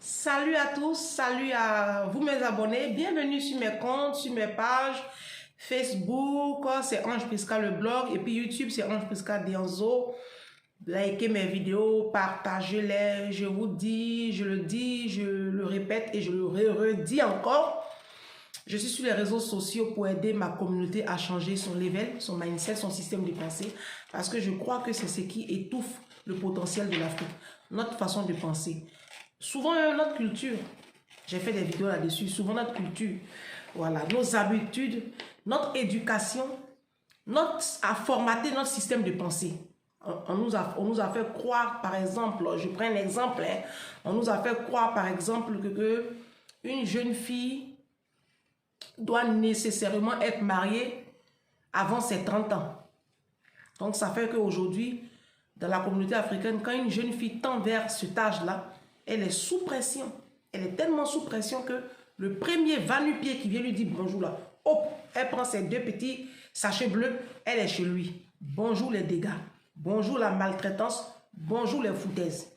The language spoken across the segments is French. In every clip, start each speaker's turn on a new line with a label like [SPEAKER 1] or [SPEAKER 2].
[SPEAKER 1] Salut à tous, salut à vous mes abonnés, bienvenue sur mes comptes, sur mes pages, Facebook, c'est Ange Prisca le blog, et puis YouTube, c'est Ange Prisca Dianzo. Likez mes vidéos, partagez-les, je vous dis, je le répète et je le redis encore. Je suis sur les réseaux sociaux pour aider ma communauté à changer son level, son mindset, son système de pensée, parce que je crois que c'est ce qui étouffe le potentiel de l'Afrique, notre façon de penser. Souvent, notre culture, j'ai fait des vidéos là-dessus, souvent notre culture, voilà, nos habitudes, notre éducation, a formaté notre système de pensée. On nous a fait croire, par exemple, je prends un exemple, hein, on nous a fait croire, par exemple, que une jeune fille doit nécessairement être mariée avant ses 30 ans. Donc, ça fait qu'aujourd'hui, dans la communauté africaine, quand une jeune fille tend vers cet âge-là, elle est sous pression. Elle est tellement sous pression que le premier va-nu-pied qui vient lui dire bonjour là, hop, elle prend ses deux petits sachets bleus, elle est chez lui. Bonjour les dégâts, bonjour la maltraitance, bonjour les foutaises.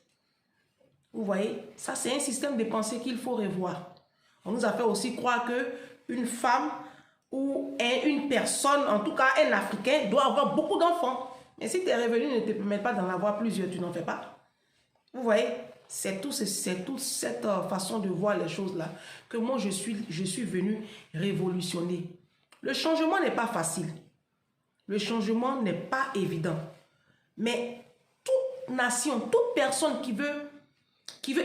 [SPEAKER 1] Vous voyez, ça c'est un système de pensée qu'il faut revoir. On nous a fait aussi croire que une femme ou une personne, en tout cas un Africain, doit avoir beaucoup d'enfants. Mais si tes revenus ne te permettent pas d'en avoir plusieurs, tu n'en fais pas. Vous voyez, c'est toute cette façon de voir les choses-là que moi, je suis venu révolutionner. Le changement n'est pas facile. Le changement n'est pas évident. Mais toute nation, toute personne qui veut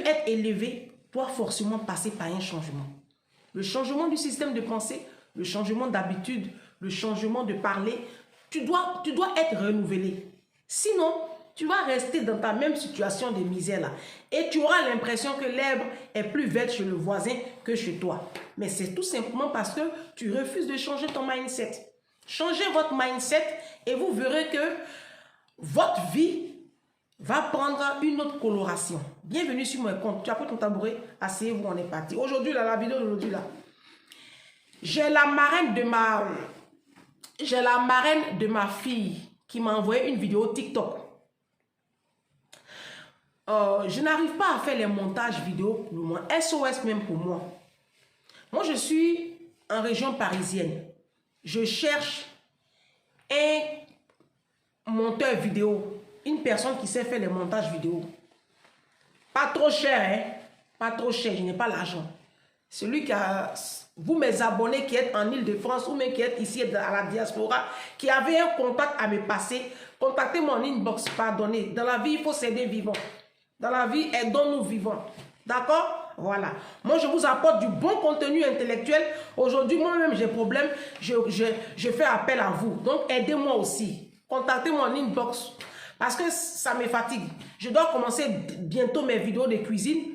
[SPEAKER 1] être élevée doit forcément passer par un changement. Le changement du système de pensée, le changement d'habitude, le changement de parler, tu dois être renouvelé. Sinon, tu vas rester dans ta même situation de misère là. Et tu auras l'impression que l'herbe est plus verte chez le voisin que chez toi. Mais c'est tout simplement parce que tu refuses de changer ton mindset. Changez votre mindset et vous verrez que votre vie va prendre une autre coloration. Bienvenue sur mon compte. Tu as pris ton tabouret, asseyez-vous, on est parti. Aujourd'hui, la vidéo d'aujourd'hui là, j'ai la marraine de ma fille qui m'a envoyé une vidéo TikTok. Je n'arrive pas à faire les montages vidéo pour le moment. SOS même pour moi. Moi, je suis en région parisienne. Je cherche un monteur vidéo. Une personne qui sait faire les montages vidéo. Pas trop cher, hein? Pas trop cher. Je n'ai pas l'argent. Celui qui a... Vous, mes abonnés qui êtes en Île-de-France ou même qui êtes ici à la diaspora, qui avez un contact à me passer, contactez-moi en inbox, pardonnez. Dans la vie, il faut s'aider vivant. Dans la vie, aidons-nous vivants. D'accord? Voilà. Moi, je vous apporte du bon contenu intellectuel. Aujourd'hui, moi-même, j'ai problème. Je fais appel à vous. Donc, aidez-moi aussi. Contactez-moi en inbox. Parce que ça me fatigue. Je dois commencer bientôt mes vidéos de cuisine.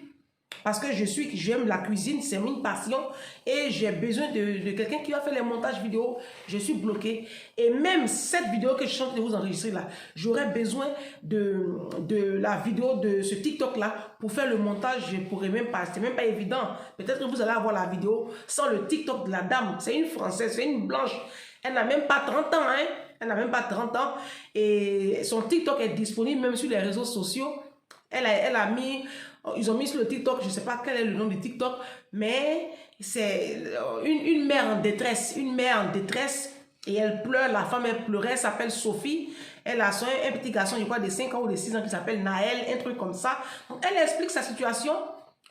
[SPEAKER 1] Parce que j'aime la cuisine, c'est une passion. Et j'ai besoin de quelqu'un qui va faire les montages vidéo. Je suis bloqué. Et même cette vidéo que je suis en train de vous enregistrer là, j'aurais besoin de la vidéo de ce TikTok là pour faire le montage. Je pourrais même pas, c'est même pas évident. Peut-être que vous allez avoir la vidéo sans le TikTok de la dame. C'est une Française, c'est une blanche. Elle n'a même pas 30 ans, hein. Elle n'a même pas 30 ans. Et son TikTok est disponible même sur les réseaux sociaux. Ils ont mis sur le TikTok, je ne sais pas quel est le nom du TikTok, mais c'est une mère en détresse. Une mère en détresse et elle pleure, la femme elle pleurait, elle s'appelle Sophie. Elle a un petit garçon, je crois, de 5 ans ou de 6 ans qui s'appelle Naël, un truc comme ça. Donc, elle explique sa situation.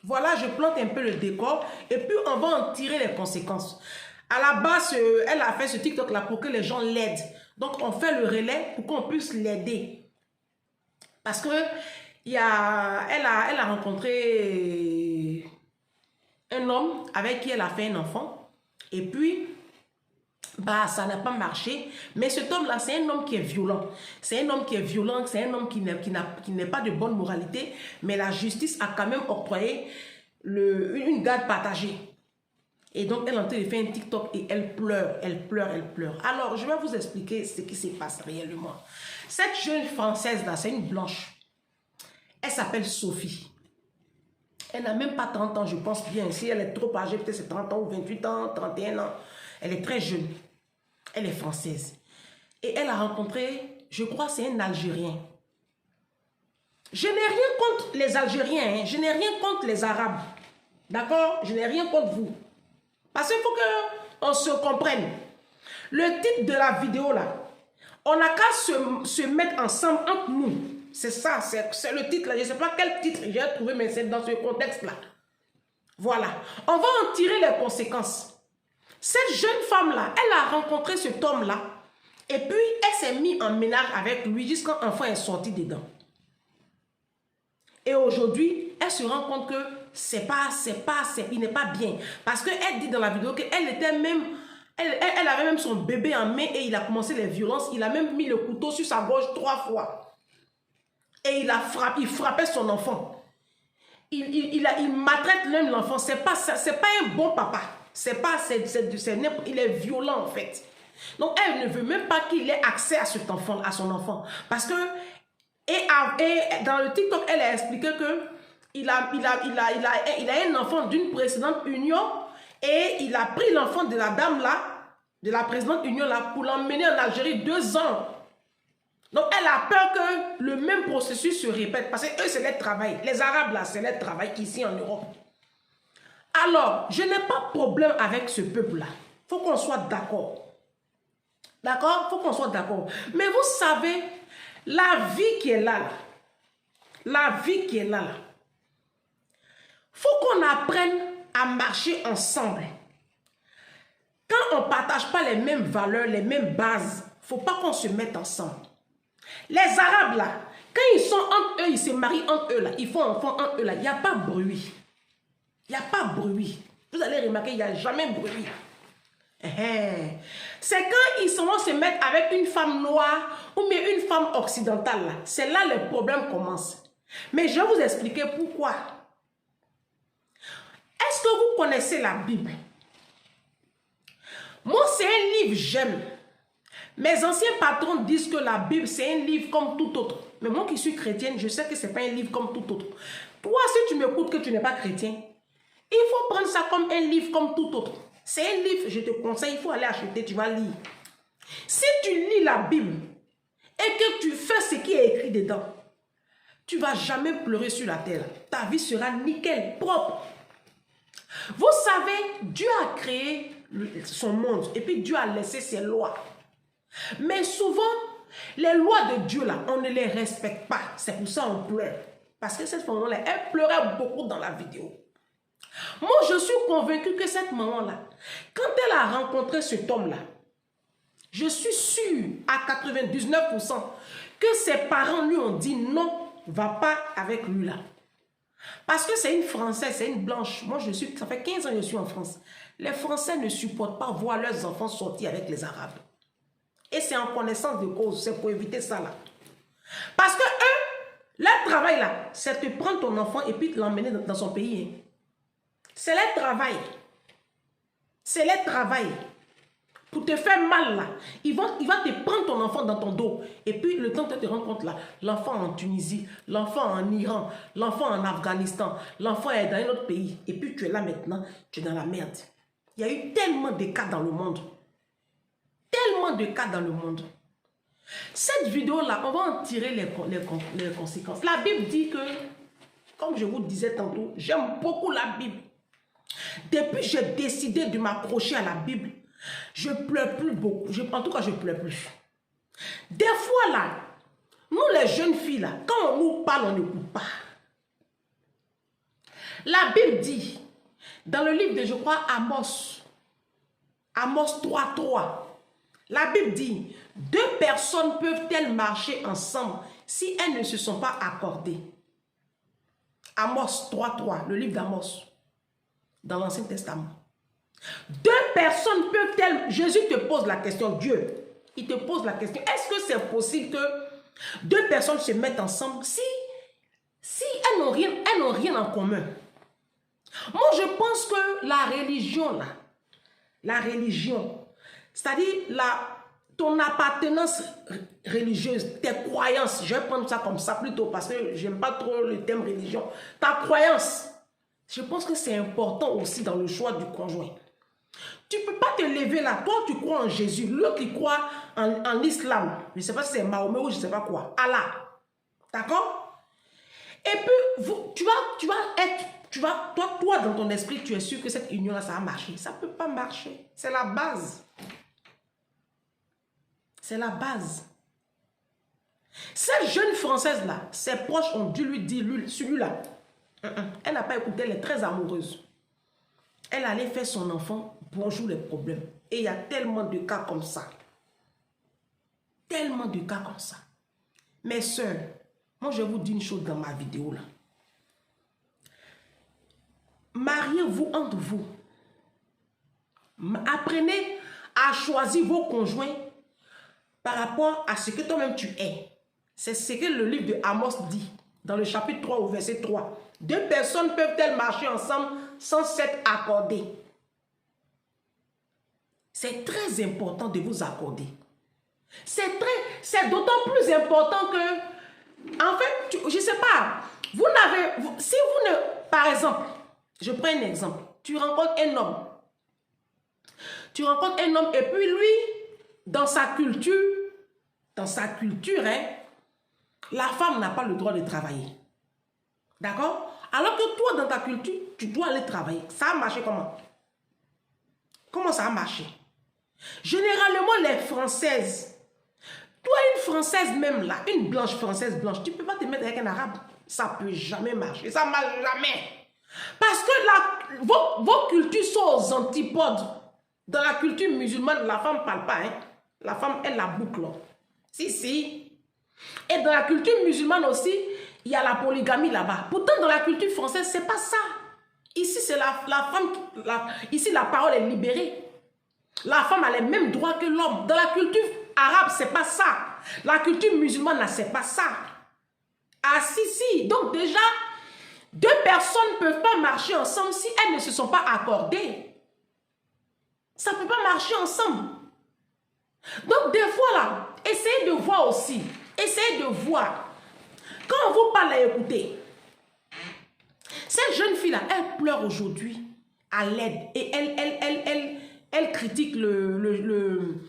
[SPEAKER 1] Voilà, je plante un peu le décor et puis on va en tirer les conséquences. À la base, elle a fait ce TikTok là pour que les gens l'aident. Donc, on fait le relais pour qu'on puisse l'aider. Parce que elle a rencontré un homme avec qui elle a fait un enfant. Et puis, bah, ça n'a pas marché. Mais cet homme-là, c'est un homme qui est violent. C'est un homme qui est violent, c'est un homme qui n'est pas de bonne moralité. Mais la justice a quand même octroyé une garde partagée. Et donc, elle est en train de faire un TikTok et elle pleure, elle pleure, elle pleure. Alors, je vais vous expliquer ce qui se passe réellement. Cette jeune Française-là, c'est une blanche. Elle s'appelle Sophie. Elle n'a même pas 30 ans, je pense bien. Si elle est trop âgée, peut-être c'est 30 ans ou 28 ans, 31 ans. Elle est très jeune. Elle est française. Et elle a rencontré, je crois, c'est un Algérien. Je n'ai rien contre les Algériens, hein. Je n'ai rien contre les Arabes. D'accord? Je n'ai rien contre vous. Parce qu'il faut qu'on se comprenne. Le titre de la vidéo là, on n'a qu'à se mettre ensemble entre nous. C'est ça, c'est le titre là. Je ne sais pas quel titre j'ai trouvé, mais c'est dans ce contexte là. Voilà. On va en tirer les conséquences. Cette jeune femme là, elle a rencontré cet homme là. Et puis, elle s'est mise en ménage avec lui jusqu'à l'enfant est sorti dedans. Et aujourd'hui, elle se rend compte que il n'est pas bien. Parce qu'elle dit dans la vidéo qu'elle était même, elle avait même son bébé en main et il a commencé les violences. Il a même mis le couteau sur sa gorge 3 fois. Et il frappait son enfant. Il maltraite même l'enfant. C'est pas un bon papa. Il est violent en fait. Donc elle ne veut même pas qu'il ait accès à cet enfant, à son enfant. Parce que, et dans le TikTok, elle a expliqué que il a un enfant d'une précédente union et il a pris l'enfant de la dame là, de la précédente union là, pour l'emmener en Algérie 2 ans. Donc elle a peur que le même processus se répète parce que eux c'est leur travail. Les Arabes là, c'est leur travail ici en Europe. Alors, je n'ai pas de problème avec ce peuple là. Il faut qu'on soit d'accord. D'accord? Il faut qu'on soit d'accord. Mais vous savez, la vie qui est là, la vie qui est là, faut qu'on apprenne à marcher ensemble. Quand on ne partage pas les mêmes valeurs, les mêmes bases, il ne faut pas qu'on se mette ensemble. Les Arabes là, quand ils sont entre eux, ils se marient entre eux là, ils font enfant entre eux là, il n'y a pas de bruit. Il n'y a pas de bruit. Vous allez remarquer, il n'y a jamais de bruit. C'est quand ils vont se mettre avec une femme noire ou bien une femme occidentale là. C'est là le problème commence. Mais je vais vous expliquer pourquoi. Est-ce que vous connaissez la Bible? Moi, c'est un livre j'aime. Mes anciens patrons disent que la Bible, c'est un livre comme tout autre. Mais moi qui suis chrétienne, je sais que ce n'est pas un livre comme tout autre. Toi, si tu m'écoutes que tu n'es pas chrétien, il faut prendre ça comme un livre comme tout autre. C'est un livre, je te conseille, il faut aller acheter, tu vas lire. Si tu lis la Bible et que tu fais ce qui est écrit dedans, tu ne vas jamais pleurer sur la terre. Ta vie sera nickel, propre. Vous savez, Dieu a créé son monde et puis Dieu a laissé ses lois. Mais souvent, les lois de Dieu, là, on ne les respecte pas. C'est pour ça qu'on pleure. Parce que cette femme-là, elle pleurait beaucoup dans la vidéo. Moi, je suis convaincue que cette maman-là, quand elle a rencontré cet homme-là, je suis sûre à 99% que ses parents lui ont dit non, va pas avec lui là. Parce que c'est une Française, c'est une blanche. Moi, ça fait 15 ans que je suis en France. Les Français ne supportent pas voir leurs enfants sortir avec les Arabes. Et c'est en connaissance de cause, c'est pour éviter ça là. Parce que eux, leur travail là, c'est de prendre ton enfant et puis de l'emmener dans son pays. Hein. C'est leur travail. C'est leur travail. Pour te faire mal là, il va te prendre ton enfant dans ton dos. Et puis le temps que tu te rends compte là, l'enfant en Tunisie, l'enfant en Iran, l'enfant en Afghanistan, l'enfant est dans un autre pays. Et puis tu es là maintenant, tu es dans la merde. Il y a eu tellement de cas dans le monde. Tellement de cas dans le monde. Cette vidéo-là, on va en tirer les conséquences. La Bible dit que, comme je vous disais tantôt, j'aime beaucoup la Bible. Depuis que j'ai décidé de m'accrocher à la Bible, je pleure plus beaucoup. En tout cas, je pleure plus. Des fois, là, nous les jeunes filles, là, quand on nous parle, on n'écoute pas. La Bible dit, dans le livre de, je crois, Amos 3:3, la Bible dit, 2 personnes peuvent-elles marcher ensemble si elles ne se sont pas accordées? Amos 3:3, le livre d'Amos, dans l'Ancien Testament. 2 personnes peuvent-elles... Jésus te pose la question, Dieu, il te pose la question, est-ce que c'est possible que 2 personnes se mettent ensemble si elles n'ont rien en commun? Moi, je pense que la religion, là, la religion, c'est-à-dire ton appartenance religieuse, tes croyances, je vais prendre ça comme ça plutôt parce que je n'aime pas trop le terme religion. Ta croyance, je pense que c'est important aussi dans le choix du conjoint. Tu ne peux pas te lever là, toi tu crois en Jésus, l'autre il croit en l'islam, je ne sais pas si c'est Mahomet ou je ne sais pas quoi, Allah, d'accord? Et puis, toi, dans ton esprit, tu es sûr que cette union-là, ça va marcher. Ça ne peut pas marcher. C'est la base. C'est la base. Cette jeune Française-là, ses proches ont dû lui dire, celui-là, elle n'a pas écouté, elle est très amoureuse. Elle allait faire son enfant, bonjour les problèmes. Et il y a tellement de cas comme ça. Tellement de cas comme ça. Mes soeurs, moi je vous dis une chose dans ma vidéo là. Mariez-vous entre vous. Apprenez à choisir vos conjoints par rapport à ce que toi-même tu es. C'est ce que le livre de Amos dit dans le chapitre 3 au verset 3. Deux personnes peuvent-elles marcher ensemble sans s'être accordées? C'est très important de vous accorder. C'est d'autant plus important que, en fait, je ne sais pas, si vous ne, par exemple, je prends un exemple, tu rencontres un homme et puis lui, dans sa culture, hein, la femme n'a pas le droit de travailler. D'accord? Alors que toi, dans ta culture, tu dois aller travailler. Ça a marché comment? Comment ça a marché? Généralement, les Françaises, toi, une Française même là, une blanche française blanche, tu ne peux pas te mettre avec un arabe. Ça ne peut jamais marcher. Ça ne marche jamais. Parce que vos cultures sont aux antipodes. Dans la culture musulmane, la femme ne parle pas. Hein? La femme, elle la boucle. Si. Et dans la culture musulmane aussi, il y a la polygamie là-bas. Pourtant, dans la culture française, ce n'est pas ça. Ici, c'est la femme. Ici, la parole est libérée. La femme a les mêmes droits que l'homme. Dans la culture arabe, c'est pas ça. La culture musulmane, c'est pas ça. Ah si. Donc déjà, deux personnes ne peuvent pas marcher ensemble si elles ne se sont pas accordées. Ça ne peut pas marcher ensemble. Donc des fois là, essayez de voir aussi. Essayez de voir. Quand on vous parle à écouter, cette jeune fille-là, elle pleure aujourd'hui à l'aide. Et elle critique le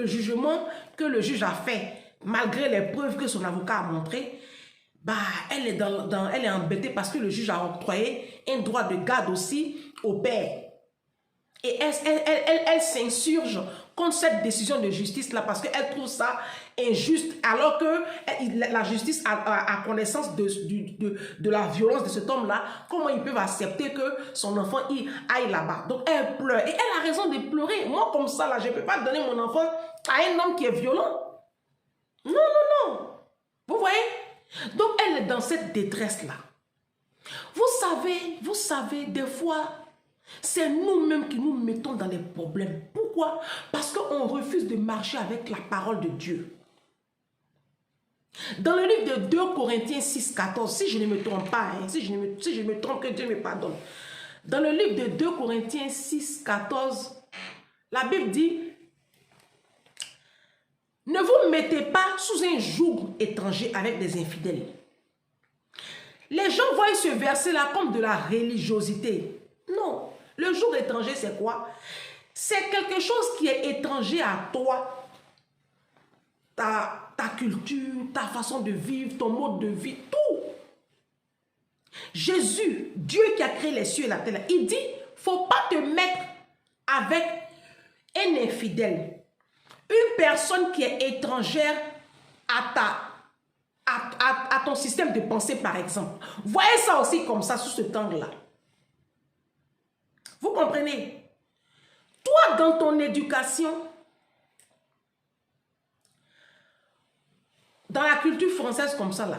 [SPEAKER 1] jugement que le juge a fait, malgré les preuves que son avocat a montrées. Bah, elle est embêtée parce que le juge a octroyé un droit de garde aussi au père. Et elle s'insurge contre cette décision de justice-là parce qu'elle trouve ça injuste, alors que la justice a connaissance de la violence de cet homme-là. Comment ils peuvent accepter que son enfant aille là-bas? Donc elle pleure. Et elle a raison de pleurer. Moi, comme ça, là, je ne peux pas donner mon enfant à un homme qui est violent. Non. Vous voyez? Donc elle est dans cette détresse-là. Vous savez, des fois, c'est nous-mêmes qui nous mettons dans les problèmes. Pourquoi? Parce qu'on refuse de marcher avec la parole de Dieu. Dans le livre de 2 Corinthiens 6, 14, si je ne me trompe pas, hein, si je me trompe, que Dieu me pardonne. Dans le livre de 2 Corinthiens 6, 14, la Bible dit: ne vous mettez pas sous un joug étranger avec des infidèles. Les gens voient ce verset-là comme de la religiosité. Non. Le joug étranger, c'est quoi? C'est quelque chose qui est étranger à toi. Ta culture, ta façon de vivre, ton mode de vie, tout. Jésus, Dieu qui a créé les cieux et la terre, il dit, il ne faut pas te mettre avec un infidèle. Une personne qui est étrangère à ton système de pensée, par exemple. Voyez ça aussi comme ça, sous cet angle-là. Vous comprenez? Toi, dans ton éducation, dans la culture française comme ça, là,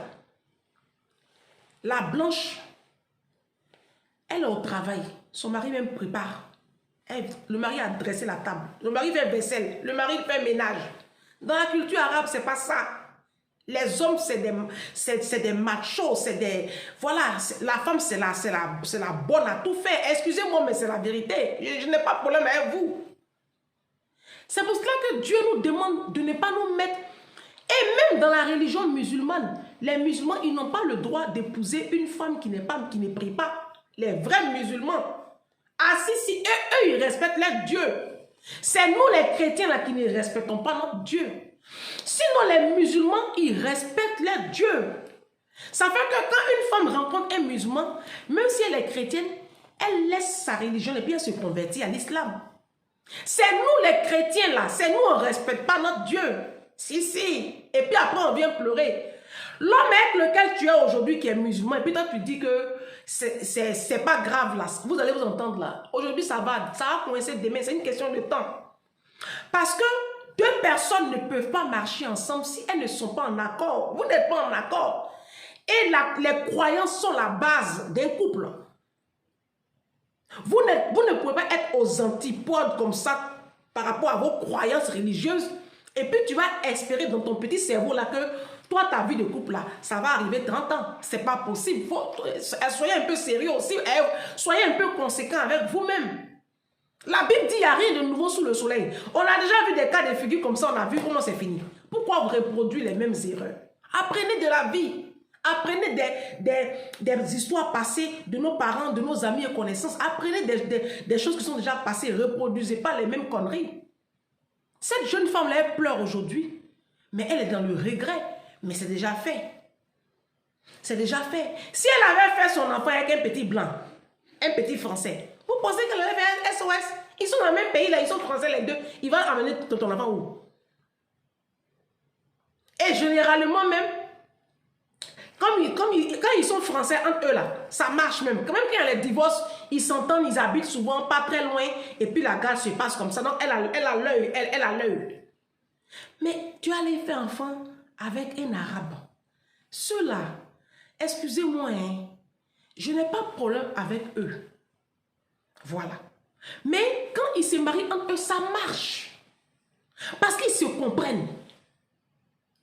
[SPEAKER 1] la blanche, elle est au travail. Son mari même prépare. Le mari a dressé la table. Le mari fait vaisselle. Le mari fait ménage. Dans la culture arabe, c'est pas ça. Les hommes, c'est des machos, c'est des... Voilà, la femme, c'est la bonne à tout faire. Excusez-moi, mais c'est la vérité. Je n'ai pas de problème avec vous. C'est pour cela que Dieu nous demande de ne pas nous mettre... Et même dans la religion musulmane, les musulmans, ils n'ont pas le droit d'épouser une femme qui ne prie pas. Les vrais musulmans. Ah si, eux, ils respectent leur Dieu. C'est nous les chrétiens là qui ne respectons pas notre Dieu. Sinon les musulmans, ils respectent leur Dieu. Ça fait que quand une femme rencontre un musulman, même si elle est chrétienne, elle laisse sa religion et puis elle se convertit à l'islam. C'est nous les chrétiens là, c'est nous on ne respecte pas notre Dieu. Si, si. Et puis après on vient pleurer. L'homme avec lequel tu es aujourd'hui qui est musulman, et puis toi tu dis que c'est pas grave là, vous allez vous entendre là. Aujourd'hui ça va coincer demain, c'est une question de temps. Parce que deux personnes ne peuvent pas marcher ensemble si elles ne sont pas en accord. Vous n'êtes pas en accord. Et les croyances sont la base d'un couple. Vous ne pouvez pas être aux antipodes comme ça par rapport à vos croyances religieuses. Et puis tu vas espérer dans ton petit cerveau là que toi, ta vie de couple là, ça va arriver 30 ans. C'est pas possible. Soyez un peu sérieux aussi. Soyez un peu conséquent avec vous-même. La Bible dit qu'il n'y a rien de nouveau sous le soleil. On a déjà vu des cas de figure comme ça, on a vu comment c'est fini. Pourquoi vous reproduisez les mêmes erreurs? Apprenez de la vie. Apprenez des histoires passées de nos parents, de nos amis et connaissances. Apprenez des choses qui sont déjà passées. Reproduisez pas les mêmes conneries. Cette jeune femme-là, elle pleure aujourd'hui, mais elle est dans le regret. Mais c'est déjà fait. C'est déjà fait. Si elle avait fait son enfant avec un petit blanc, un petit français, vous pensez qu'elle allait faire un SOS? Ils sont dans le même pays, là, ils sont français les deux. Il va amener ton enfant où? Et généralement même, quand ils sont français entre eux là, ça marche même. Quand même quand il y a les divorces, ils s'entendent, ils habitent souvent pas très loin, et puis la gare se passe comme ça. Donc elle a l'œil, elle a l'œil. Mais tu allais faire enfant avec un arabe. Ceux-là, excusez-moi, hein, je n'ai pas de problème avec eux. Voilà. Mais quand ils se marient entre eux, ça marche. Parce qu'ils se comprennent.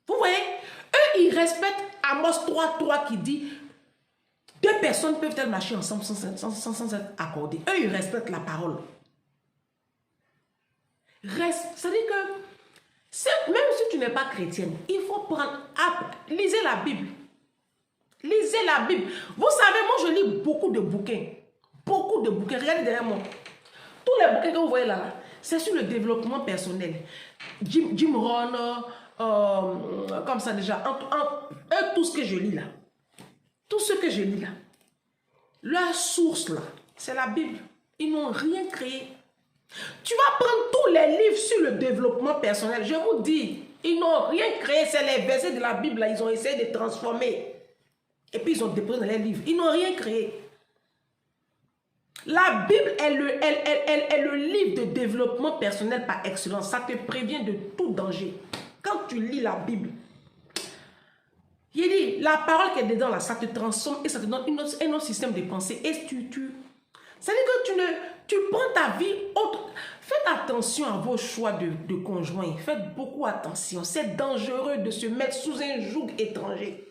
[SPEAKER 1] Vous voyez, eux, ils respectent Amos 3.3 qui dit deux personnes peuvent-elles marcher ensemble sans être accordées. Eux, ils respectent la parole. C'est-à-dire que même si tu n'es pas chrétienne, il faut prendre... Lisez la Bible. Lisez la Bible. Vous savez, moi, je lis beaucoup de bouquins. Beaucoup de bouquins. Regardez derrière moi. Tous les bouquins que vous voyez là, c'est sur le développement personnel. Jim Rohn, comme ça déjà. Tout ce que je lis là. Tout ce que je lis là. Leur source là, c'est la Bible. Ils n'ont rien créé. Tu vas prendre tous les livres sur le développement personnel. Je vous dis, ils n'ont rien créé. C'est les versets de la Bible là. Ils ont essayé de transformer. Et puis ils ont déposé dans les livres. Ils n'ont rien créé. La Bible est le livre de développement personnel par excellence. Ça te prévient de tout danger. Quand tu lis la Bible, il dit, la parole qui est dedans là, ça te transforme et ça te donne un autre système de pensée. Et c'est-à-dire que tu prends ta vie autre. Faites attention à vos choix de conjoint. Faites beaucoup attention. C'est dangereux de se mettre sous un joug étranger.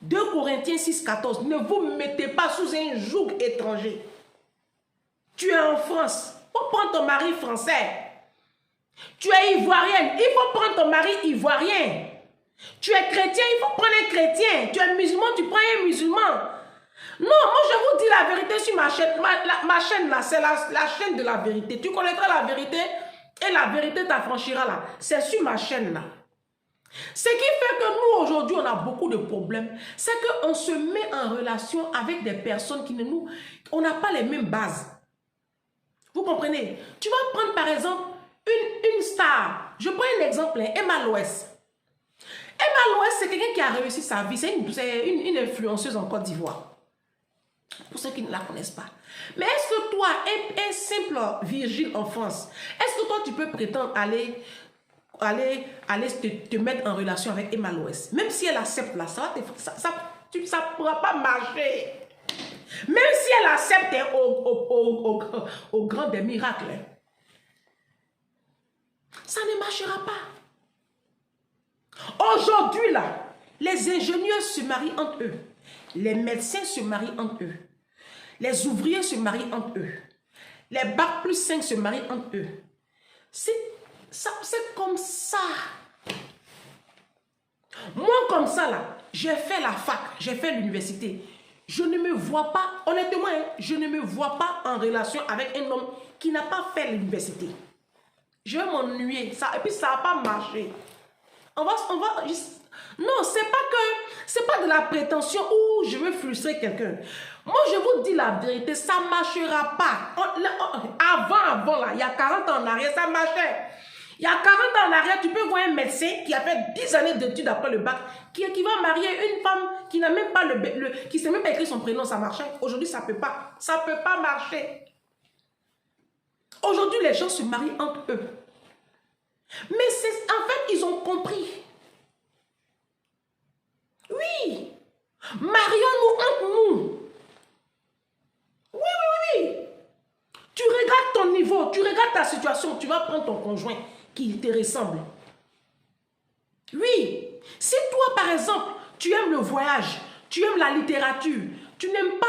[SPEAKER 1] 2 Corinthiens 6.14. Ne vous mettez pas sous un joug étranger. Tu es en France. Il faut prendre ton mari français. Tu es ivoirienne. Il faut prendre ton mari ivoirien. Tu es chrétien. Il faut prendre un chrétien. Tu es musulman. Tu prends un musulman. Non, moi je vous dis la vérité sur ma chaîne. Ma chaîne là, c'est la chaîne de la vérité. Tu connaîtras la vérité et la vérité t'affranchira là. C'est sur ma chaîne là. Ce qui fait que nous, aujourd'hui, on a beaucoup de problèmes. C'est qu'on se met en relation avec des personnes qui on n'a pas les mêmes bases. Vous comprenez? Tu vas prendre par exemple une star. Je prends un exemple, Emma Loès. Emma Loès, c'est quelqu'un qui a réussi sa vie. C'est une influenceuse en Côte d'Ivoire. Pour ceux qui ne la connaissent pas. Mais est-ce que toi, un simple Virgile en France, est-ce que toi, tu peux prétendre aller te mettre en relation avec Emma Loès? Même si elle accepte là, ça ne pourra pas marcher. Même si elle accepte au grand des miracles, ça ne marchera pas. Aujourd'hui là, les ingénieurs se marient entre eux. Les médecins se marient entre eux. Les ouvriers se marient entre eux. Les bac plus 5 se marient entre eux. C'est comme ça. Moi, comme ça, là, j'ai fait la fac, j'ai fait l'université. Je ne me vois pas, honnêtement, je ne me vois pas en relation avec un homme qui n'a pas fait l'université. Je vais m'ennuyer. Et puis, ça n'a pas marché. On va juste... Non, c'est pas que... C'est pas de la prétention où je veux frustrer quelqu'un. Moi, je vous dis la vérité, ça ne marchera pas. Avant, là, il y a 40 ans en arrière, ça marchait. Il y a 40 ans en arrière, tu peux voir un médecin qui a fait 10 années d'études après le bac, qui va marier une femme qui n'a même pas qui ne sait même pas écrire son prénom, ça marchait. Aujourd'hui, ça ne peut pas. Ça ne peut pas marcher. Aujourd'hui, les gens se marient entre eux. Mais en fait, ils ont compris. Oui. Marions-nous entre nous. Oui. Tu regardes ton niveau, tu regardes ta situation, tu vas prendre ton conjoint qui te ressemble. Oui. Si toi, par exemple, tu aimes le voyage, tu aimes la littérature, tu n'aimes pas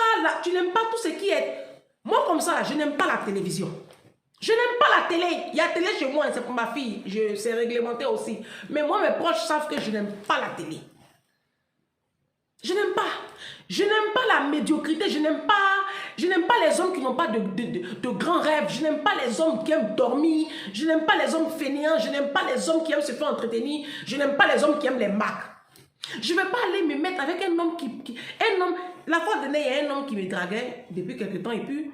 [SPEAKER 1] tout ce qui est... Moi, comme ça, je n'aime pas la télévision. Je n'aime pas la télé. Il y a télé chez moi, c'est pour ma fille. C'est réglementé aussi. Mais moi, mes proches savent que je n'aime pas la télé. Je n'aime pas. Je n'aime pas la médiocrité. Je n'aime pas les hommes qui n'ont pas de grands rêves. Je n'aime pas les hommes qui aiment dormir. Je n'aime pas les hommes fainéants. Je n'aime pas les hommes qui aiment se faire entretenir. Je n'aime pas les hommes qui aiment les marques. Je ne vais pas aller me mettre avec un homme la fois dernière, il y a un homme qui me draguait depuis quelque temps et puis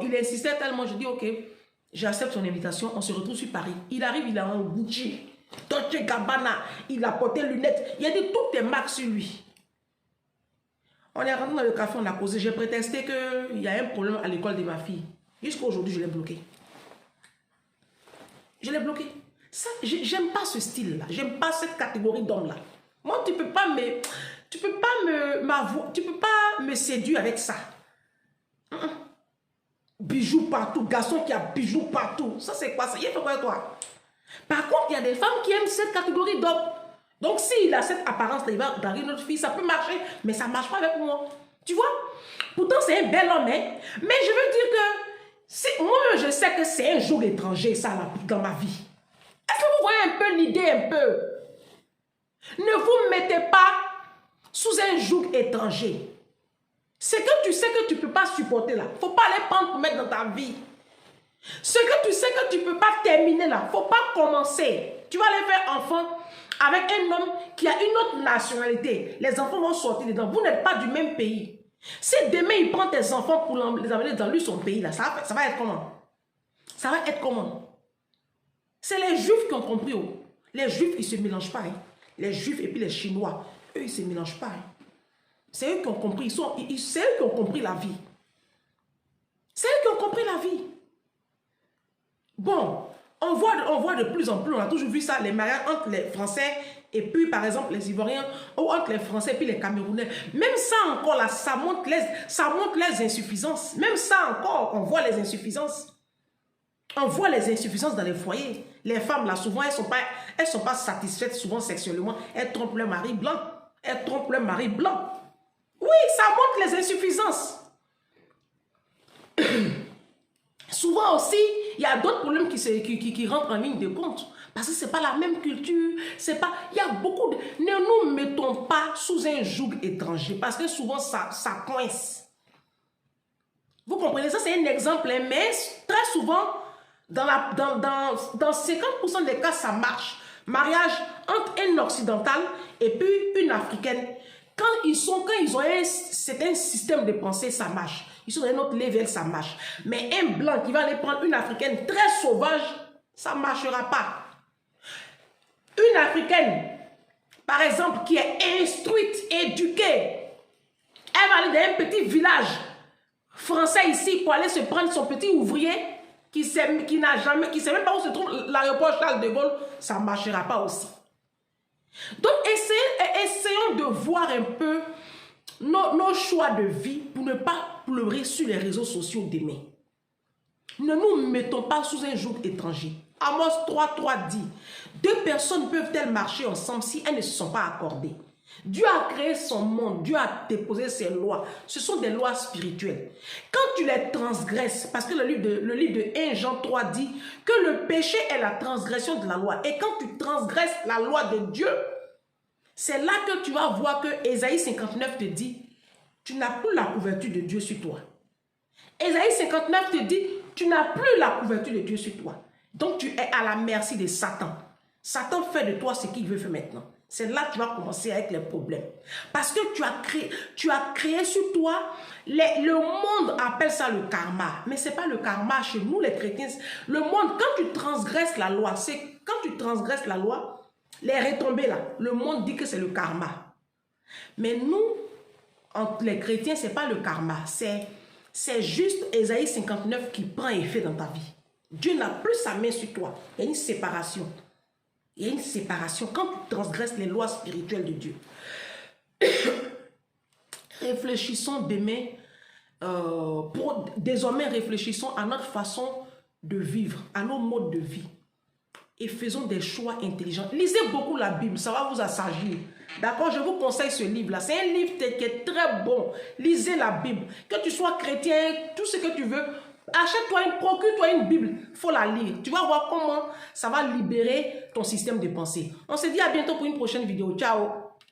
[SPEAKER 1] il insistait tellement. Je dis ok, j'accepte son invitation. On se retrouve sur Paris. Il arrive, il a un Gucci, Dolce Gabbana, il a porté lunettes. Il a dit toutes les marques sur lui. On est rentré dans le café, on a causé. J'ai prétexté qu'il y a un problème à l'école de ma fille. Jusqu'à aujourd'hui, je l'ai bloqué. Je l'ai bloqué. J'aime pas ce style-là. J'aime pas cette catégorie d'hommes-là. Moi, tu peux pas me séduire avec ça. Bijoux partout, garçon qui a bijoux partout. Ça, c'est quoi ça? Il fait quoi toi? Par contre, il y a des femmes qui aiment cette catégorie d'hommes. Donc, s'il a cette apparence-là, il va draguer notre fille, ça peut marcher, mais ça ne marche pas avec moi. Tu vois? Pourtant, c'est un bel homme, hein? Mais je veux dire que moi, je sais que c'est un joug étranger, ça, là, dans ma vie. Est-ce que vous voyez un peu l'idée, un peu? Ne vous mettez pas sous un joug étranger. Ce que tu sais que tu ne peux pas supporter, là, il ne faut pas aller prendre pour mettre dans ta vie. Ce que tu sais que tu ne peux pas terminer, là, il ne faut pas commencer. Tu vas aller faire enfant avec un homme qui a une autre nationalité. Les enfants vont sortir dedans. Vous n'êtes pas du même pays. Si demain, il prend tes enfants pour les amener dans lui, son pays, là, ça va être comment? Ça va être comment? C'est les Juifs qui ont compris. Oh. Les Juifs, ils ne se mélangent pas. Hein. Les Juifs et puis les Chinois, eux, ils ne se mélangent pas. Hein. C'est eux qui ont compris. C'est eux qui ont compris la vie. C'est eux qui ont compris la vie. Bon, on voit de plus en plus, on a toujours vu ça, les mariages entre les Français et puis, par exemple, les Ivoiriens, ou entre les Français et puis les Camerounais. Même ça encore, là, ça montre les insuffisances. Même ça encore, on voit les insuffisances. On voit les insuffisances dans les foyers. Les femmes, là, souvent, elles sont pas satisfaites, souvent sexuellement. Elles trompent leur mari blanc. Elles trompent leur mari blanc. Oui, ça montre les insuffisances. Souvent aussi, il y a d'autres problèmes qui rentrent en ligne de compte. Parce que ce n'est pas la même culture. Il y a beaucoup de... Ne nous mettons pas sous un joug étranger. Parce que souvent, ça coince. Vous comprenez? Ça, c'est un exemple. Mais très souvent, dans 50% des cas, ça marche. Mariage entre un occidental et puis une africaine. Quand ils ont un système de pensée, ça marche. Ils sont dans un autre level, ça marche. Mais un blanc qui va aller prendre une africaine très sauvage, ça ne marchera pas. Une africaine, par exemple, qui est instruite, éduquée, elle va aller dans un petit village français ici pour aller se prendre son petit ouvrier qui ne sait même pas où se trouve l'aéroport Charles de Gaulle, ça ne marchera pas aussi. Donc, essayons de voir un peu nos choix de vie pour ne pas pleurer sur les réseaux sociaux demain. Ne nous mettons pas sous un joug étranger. Amos 3.3 dit, 2 personnes peuvent-elles marcher ensemble si elles ne se sont pas accordées? Dieu a créé son monde, Dieu a déposé ses lois. Ce sont des lois spirituelles. Quand tu les transgresses, parce que le livre de 1 Jean 3 dit que le péché est la transgression de la loi. Et quand tu transgresses la loi de Dieu, c'est là que tu vas voir que Ésaïe 59 te dit, tu n'as plus la couverture de Dieu sur toi. Ésaïe 59 te dit, tu n'as plus la couverture de Dieu sur toi. Donc tu es à la merci de Satan. Satan fait de toi ce qu'il veut faire maintenant. C'est là que tu vas commencer avec les problèmes. Parce que tu as créé sur toi, le monde appelle ça le karma. Mais ce n'est pas le karma chez nous les chrétiens. Le monde, quand tu transgresses la loi, les retombées là, le monde dit que c'est le karma. Mais nous, entre les chrétiens, ce n'est pas le karma. C'est juste Ésaïe 59 qui prend effet dans ta vie. Dieu n'a plus sa main sur toi. Il y a une séparation. Il y a une séparation quand tu transgresses les lois spirituelles de Dieu. Réfléchissons demain, désormais réfléchissons à notre façon de vivre, à nos modes de vie. Et faisons des choix intelligents. Lisez beaucoup la Bible, ça va vous assagir. D'accord, je vous conseille ce livre-là. C'est un livre qui est très bon. Lisez la Bible. Que tu sois chrétien, tout ce que tu veux, procure-toi une Bible. Il faut la lire. Tu vas voir comment ça va libérer ton système de pensée. On se dit à bientôt pour une prochaine vidéo. Ciao.